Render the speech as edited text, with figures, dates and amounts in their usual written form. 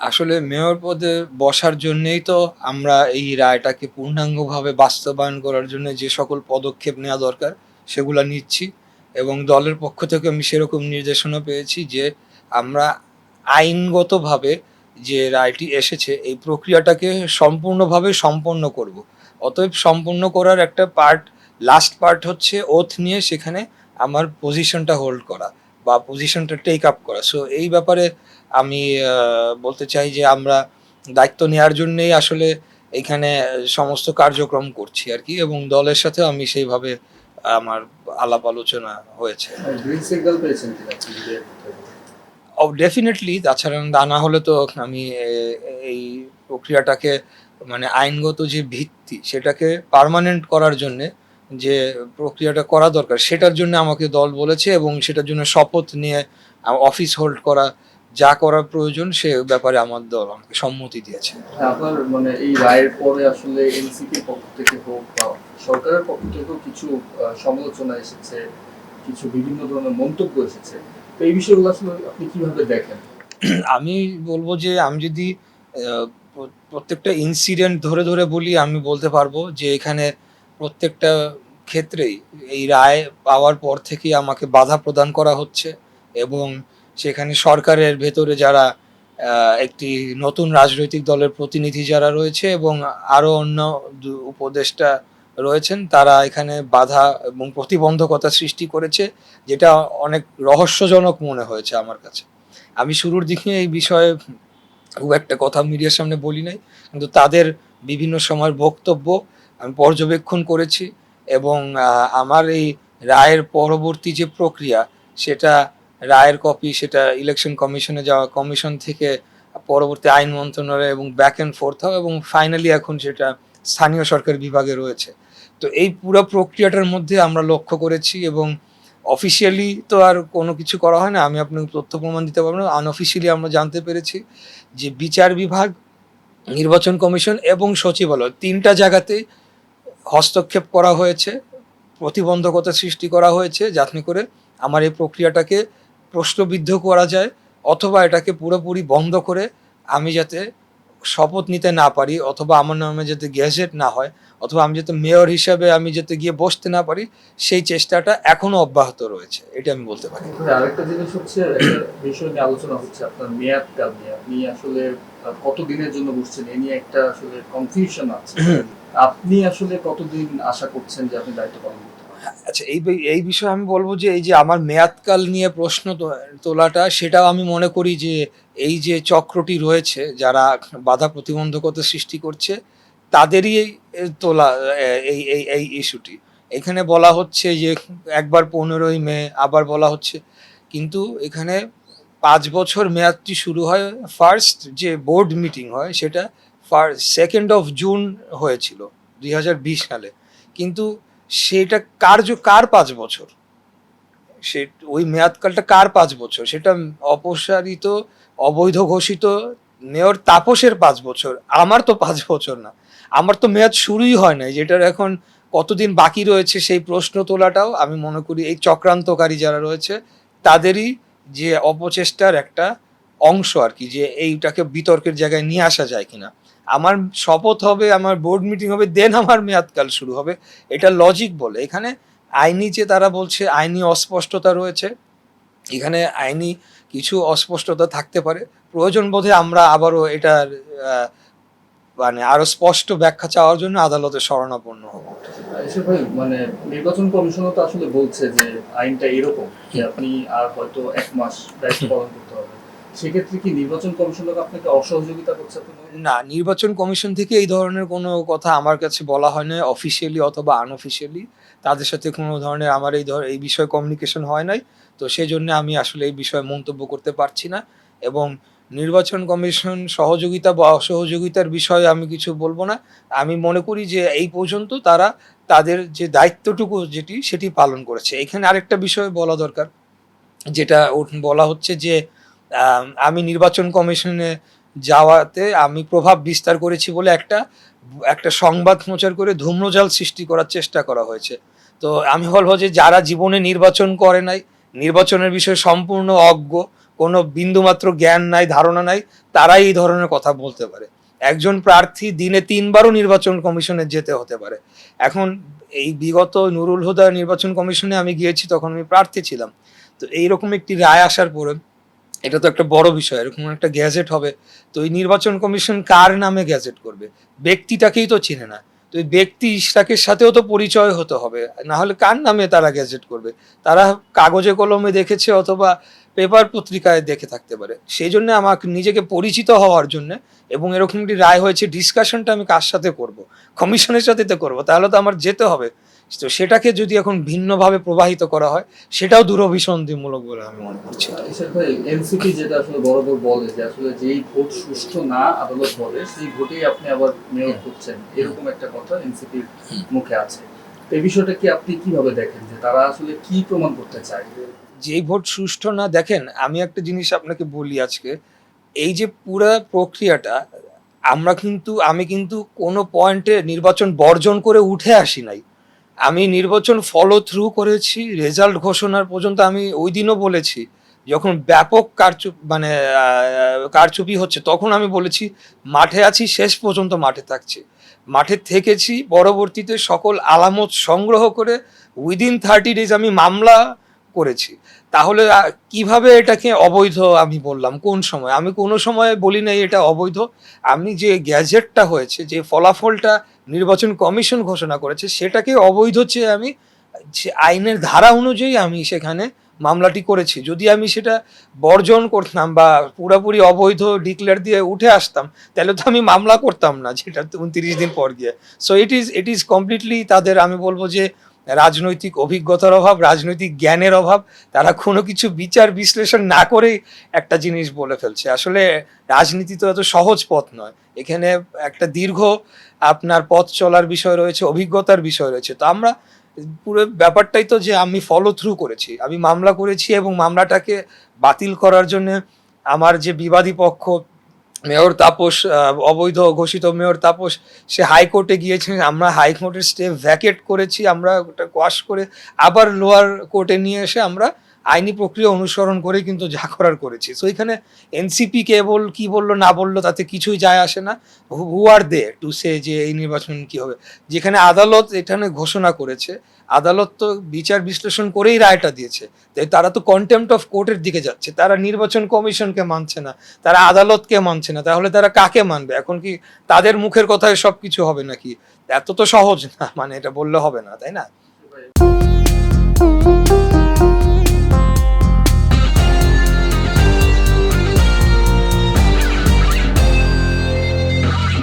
আসলে মেয়র পদে বসার জন্যেই তো আমরা এই রায়টাকে পূর্ণাঙ্গভাবে বাস্তবায়ন করার জন্য যে সকল পদক্ষেপ নেওয়া দরকার সেগুলা নিচ্ছি, এবং দলের পক্ষ থেকে আমি সেরকম নির্দেশনা পেয়েছি যে আমরা আইনগতভাবে যে রায়টি এসেছে এই প্রক্রিয়াটাকে সম্পূর্ণভাবে সম্পন্ন করব। অতএব সম্পূর্ণ করার একটা লাস্ট পার্ট হচ্ছে ওথ নিয়ে সেখানে আমার পজিশনটা হোল্ড করা বা পজিশনটা টেক আপ করা। সো এই ব্যাপারে আমি বলতে চাই যে আমরা দায়িত্ব নেওয়ার জন্যেই আসলে এখানে সমস্ত কার্যক্রম করছি আর কি, এবং দলের সাথে আমি সেইভাবে আমার আলাপ আলোচনা হয়েছে। গ্রিন সিগন্যাল পেয়েছেন কিনা ডেফিনেটলি, তাছাড়া তা না হলে তো আমি এই প্রক্রিয়াটাকে মানে আইনগত যে ভিত্তি সেটাকে পার্মানেন্ট করার জন্যে যে প্রক্রিয়াটা করা দরকার সেটার জন্য আমাকে দল বলেছে, এবং সেটার জন্য শপথ নিয়ে অফিস হোল্ড করা যা করার প্রয়োজন সে ব্যাপারে আমার দল আমাকে সম্মতি দিয়েছে। আপনার মানে এই রায়ের পরে আসলে এনসিপির পক্ষ থেকে হোক বা সরকারের পক্ষ থেকেও কিছু সমালোচনা এসেছে, কিছু বিভিন্ন ধরনের মন্তব্য এসেছে, তো এই বিষয়গুলো আসলে আপনি কিভাবে দেখেন? আমি বলবো যে আমি যদি প্রত্যেকটা ইনসিডেন্ট ধরে ধরে বলি, আমি বলতে পারবো যে এখানে প্রত্যেকটা ক্ষেত্রেই এই রায় পাওয়ার পর থেকেই আমাকে বাধা প্রদান করা হচ্ছে, এবং সেখানে সরকারের ভেতরে যারা একটি নতুন রাজনৈতিক দলের প্রতিনিধি যারা রয়েছে এবং আরও অন্য উপদেষ্টা রয়েছেন তারা এখানে বাধা এবং প্রতিবন্ধকতা সৃষ্টি করেছে, যেটা অনেক রহস্যজনক মনে হয়েছে আমার কাছে। আমি শুরুর দিকে এই বিষয়ে খুব একটা কথা মিডিয়ার সামনে বলি নাই, কিন্তু তাদের বিভিন্ন সময়ের বক্তব্য আমি পর্যবেক্ষণ করেছি, এবং আমার এই রায়ের পরবর্তী যে প্রক্রিয়া সেটা রায়ের কপি সেটা ইলেকশন কমিশনে যাওয়া, কমিশন থেকে পরবর্তী আইন মন্ত্রণালয় এবং ব্যাক অ্যান্ড ফোর্থ হয়, এবং ফাইনালি এখন সেটা স্থানীয় সরকার বিভাগে রয়েছে। তো এই পুরো প্রক্রিয়াটার মধ্যে আমরা লক্ষ্য করেছি, এবং অফিসিয়ালি তো আর কোনো কিছু করা হয় না, আমি আপনাকে তথ্য প্রমাণ দিতে পারবো না, আনঅফিসিয়ালি আমরা জানতে পেরেছি যে বিচার বিভাগ, নির্বাচন কমিশন এবং সচিবালয় তিনটা জায়গাতেই হস্তক্ষেপ করা হয়েছে, প্রতিবন্ধকতা সৃষ্টি করা হয়েছে যাতে করে আমার এই প্রক্রিয়াটাকে প্রশ্নবিদ্ধ করা যায়, অথবা এটাকে পুরোপুরি বন্ধ করে আমি যাতে শপথ নিতে না পারি, অথবা আমার নামে যাতে গ্যাজেট না হয়, অথবা আমি যাতে মেয়র হিসাবে আমি যাতে গিয়ে বসতে না পারি, সেই চেষ্টাটা এখনো অব্যাহত রয়েছে, এটা আমি বলতে পারি। আরেকটা জিনিস হচ্ছে, একটা বিষয় নিয়ে আলোচনা হচ্ছে আপনার মেয়াদকাল নিয়ে, আপনি আসলে কতদিনের জন্য বসছেন এ নিয়ে একটা আসলে কনফিউশন আছে। আপনি আসলে কতদিন আশা করছেন যে আপনি দায়িত্ব পালন করতে পারবেন? আচ্ছা, এই বিষয়ে আমি বলবো যে এই যে আমার মেয়াদকাল নিয়ে প্রশ্ন তোলাটা, সেটাও আমি মনে করি যে এই যে চক্রটি রয়েছে যারা বাধা প্রতিবন্ধকতা সৃষ্টি করছে তাদেরই তোলা এই এই এই ইস্যুটি। এখানে বলা হচ্ছে যে একবার 15ই মে, আবার বলা হচ্ছে, কিন্তু এখানে 5 বছর মেয়াদটি শুরু হয়, ফার্স্ট যে বোর্ড মিটিং হয় সেটা 2nd জুন হয়েছিল 2020 সালে, কিন্তু সেটা কার 5 বছর, সে ওই মেয়াদকালটা কার 5 বছর, সেটা অপসারিত অবৈধ ঘোষিত মেয়র তাপসের 5 বছর, আমার তো 5 বছর না, আমার তো মেয়াদ শুরুই হয় নাই, যেটার এখন কতদিন বাকি রয়েছে সেই প্রশ্ন তোলাটাও আমি মনে করি এই চক্রান্তকারী যারা রয়েছে তাদেরই যে অপচেষ্টার একটা অংশ আর কি, যে এইটাকে বিতর্কের জায়গায় নিয়ে আসা যায় কিনা। আমার শপথ হবে, আমার বোর্ড মিটিং হবে, দেন আমার মেয়াদকাল শুরু হবে, এটা লজিক বলে। এখানে আইনি যে তারা বলছে আইনি অস্পষ্টতা রয়েছে, এখানে আইনি কিছু অস্পষ্টতা থাকতে পারে, প্রয়োজন বোধে আমরা আবারও এটার মানে আরো স্পষ্ট ব্যাখ্যা চাওয়ার জন্য আদালতে শরণাপন্ন হব। ভাই, মানে নির্বাচন কমিশনও তো আসলে বলছে যে আইনটা এরকম যে আপনি আর হয়তো 1 মাস দায়িত্ব পালন করতে হবে, সেক্ষেত্রে কি নির্বাচন কমিশন আপনাকে অসহযোগিতা করছে? না, নির্বাচন কমিশন থেকে এই ধরনের কোনো কথা আমার কাছে বলা হয় না, অফিসিয়ালি অথবা আনঅফিসিয়ালি তাদের সাথে কোনো ধরনের আমার এই বিষয়ে কমিউনিকেশন হয় নাই, তো সেই জন্য আমি আসলে এই বিষয়ে মন্তব্য করতে পারছি না, এবং নির্বাচন কমিশন সহযোগিতা বা অসহযোগিতার বিষয়ে আমি কিছু বলবো না। আমি মনে করি যে এই পর্যন্ত তারা তাদের যে দায়িত্বটুকু সেটি পালন করেছে। এখানে আরেকটা বিষয় বলা দরকার, যেটা বলা হচ্ছে যে আমি নির্বাচন কমিশনে যাওয়াতে আমি প্রভাব বিস্তার করেছি বলে একটা সংবাদ প্রচার করে ধূম্রজাল সৃষ্টি করার চেষ্টা করা হয়েছে। তো আমি বলবো যে যারা জীবনে নির্বাচন করে নাই, নির্বাচনের বিষয়ে সম্পূর্ণ অজ্ঞ, কোনো বিন্দুমাত্র জ্ঞান নাই, ধারণা নাই, তারাই এই ধরনের কথা বলতে পারে। একজন প্রার্থী দিনে 3বারও নির্বাচন কমিশনে যেতে হতে পারে। এখন এই বিগত নুরুল হুদা নির্বাচন কমিশনে আমি গিয়েছি, তখন আমি প্রার্থী ছিলাম। তো এইরকম একটি রায় আসার পরে এটা তো একটা বড় বিষয়, এরকম একটা গ্যাজেট হবে। তো এই নির্বাচন কমিশন কার নামে গ্যাজেট করবে? ব্যক্তিটাকেই তো চিনে না। তো এই ব্যক্তি ইশরাকের সাথেও তো পরিচয় হতে হবে, না হলে কার নামে তারা গ্যাজেট করবে? তারা কাগজে কলমে দেখেছে অথবা পেপার পত্রিকায় দেখে থাকতে পারে। সেই জন্য আমাকে নিজেকে পরিচিত হওয়ার জন্য, এবং এরকম একটি রায় হয়েছে, ডিসকাশনটা আমি কার সাথে করব? কমিশনের সাথে তো করবো, তাহলে তো আমার যেতে হবে। তো সেটাকে যদি এখন ভিন্নভাবে প্রবাহিত করা হয়, সেটাও দুরভিসন্ধিমূলক বলে আমি মনে করছি। ইশরাক ভাই, এনসিপি যেটা আসলে বরাবর বলে যে আসলে যেই ভোট সুষ্ঠু না আদালত বলে সেই ভোটেই আপনি আবার মেয়র করছেন, এরকম একটা কথা এনসিপির মুখে আছে। তো এই বিষয়টা কি আপনি কিভাবে দেখেন, যে তারা আসলে কি প্রমাণ করতে চায়? যেই ভোট সুষ্ঠু না, দেখেন আমি একটা জিনিস আপনাকে বলি আজকে, এই যে পুরা প্রক্রিয়াটা, আমি কিন্তু কোনো পয়েন্টে নির্বাচন বর্জন করে উঠে আসি নাই। আমি নির্বাচন ফলো থ্রু করেছি, রেজাল্ট ঘোষণার পর্যন্ত। আমি ওই দিনও বলেছি, যখন ব্যাপক কারচুপি হচ্ছে, তখন আমি বলেছি মাঠে আছি, শেষ পর্যন্ত মাঠে থাকছি, মাঠে থেকেছি। পরবর্তীতে সকল আলামত সংগ্রহ করে উইদিন 30 days আমি মামলা করেছি। তাহলে কিভাবে এটাকে অবৈধ আমি বললাম? কোন সময়? আমি কোনো সময় বলি নাই এটা অবৈধ। আমি যে গ্যাজেটটা হয়েছে, যে ফলাফলটা নির্বাচন কমিশন ঘোষণা করেছে, সেটাকে অবৈধ চেয়ে আমি যে আইনের ধারা অনুযায়ী আমি সেখানে মামলাটি করেছি। যদি আমি সেটা বর্জন করতাম বা পুরোপুরি অবৈধ ডিক্লেয়ার দিয়ে উঠে আসতাম, তাহলে তো আমি মামলা করতাম না, যেটা 29 দিন পর গিয়ে। সো ইট ইজ কমপ্লিটলি তাদের, আমি বলবো যে রাজনৈতিক অভিজ্ঞতার অভাব, রাজনৈতিক জ্ঞানের অভাব। তারা কোনো কিছু বিচার বিশ্লেষণ না করেই একটা জিনিস বলে ফেলছে। আসলে রাজনীতি তো এত সহজ পথ নয়। এখানে একটা দীর্ঘ আপনার পথ চলার বিষয় রয়েছে, অভিজ্ঞতার বিষয় রয়েছে। তো আমরা পুরো ব্যাপারটাই তো যে আমি ফলো থ্রু করেছি, আমি মামলা করেছি, এবং মামলাটাকে বাতিল করার জন্য আমার যে বিবাদী পক্ষ মেয়র তাপস, অবৈধ ঘোষিত মেয়র তাপস, সে হাইকোর্টে গিয়েছে। আমরা হাইকোর্টের স্টে ভ্যাকেট করেছি, আমরা ওটা কোয়াশ করে আবার লোয়ার কোর্টে নিয়ে এসে আমরা আইনি প্রক্রিয়া অনুসরণ করে কিন্তু যা করার করেছি। সো এখানে এনসিপি কেবল কি বললো না বললো তাতে কিছুই যায় আসে না। হু আর দে টু সে যে এই নির্বাচন কি হবে? যেখানে আদালত এখানে ঘোষণা করেছে, আদালত তো বিচার বিশ্লেষণ করেই রায়টা দিয়েছে। তাই তারা তো কন্টেম্পট অফ কোর্টের দিকে যাচ্ছে। তারা নির্বাচন কমিশনকে মানছে না, তারা আদালতকে মানছে না, তাহলে তারা কাকে মানবে? এখন কি তাদের মুখের কথায় সবকিছু হবে নাকি? এত তো সহজ না, মানে এটা বললে হবে না, তাই না?